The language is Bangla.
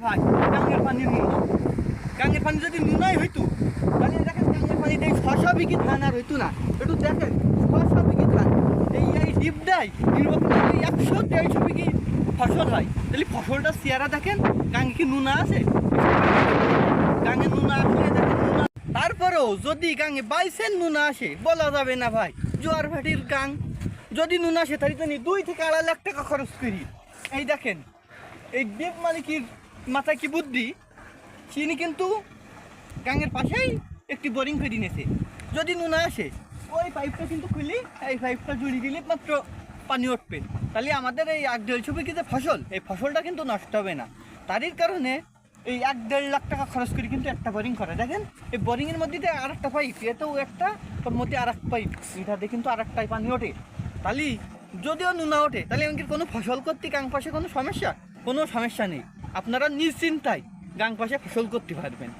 ভাই গাঙ্গের পানির নুনা, গাঙ্গের পানি যদি নুনাই হইতো তাহলে দেখেন গাঙ্গের পানিতে 600 বিঘি ধান আর হইতো না। একটু দেখেন 600 বিঘি ধান, এই ডিপটাই নির্বাচন 100-150 বিঘি ফসল হয়। তাহলে ফসলটা চেহারা দেখেন, গাঙ্গে কি নুনা আছে? গাঙ্গে নুনা আসলে দেখেন নুনা। তারপরেও যদি গাঙ্গে বাইসের নুনা আসে বলা যাবে না ভাই, জোয়ার ভাটির গাং যদি নুনা আসে তাহলে তো 2 থেকে 2.5 লাখ টাকা খরচ করি। এই দেখেন এই ডিপ মালিকের মাথায় কি বুদ্ধি, তিনি কিন্তু গাঙ্গের পাশেই একটি বোরিং করে নিয়েছে। যদি নুনা আসে ওই পাইপটা কিন্তু খুলি, এই পাইপটা জুড়িয়ে দিলে মাত্র পানি উঠবে। তাহলে আমাদের এই 1-1.5 বিঘি যে ফসল, এই ফসলটা কিন্তু নষ্ট হবে না। তারই কারণে এই 1-1.5 লাখ টাকা খরচ করে কিন্তু একটা বোরিং করে। দেখেন এই বোরিংয়ের মধ্যে দিয়ে আর একটা পাইপ, এতেও একটা, ওর মধ্যে আর এক পাইপ, এটাতে কিন্তু আর একটাই পানি ওঠে। তাহলে যদিও নুনা ওঠে তাহলে এমনকি কোনো ফসল করতে গাং পাশে কোনো সমস্যা নেই। আপনারা নিশ্চিন্তায় গাং পাশে ফসল করতে পারবেন।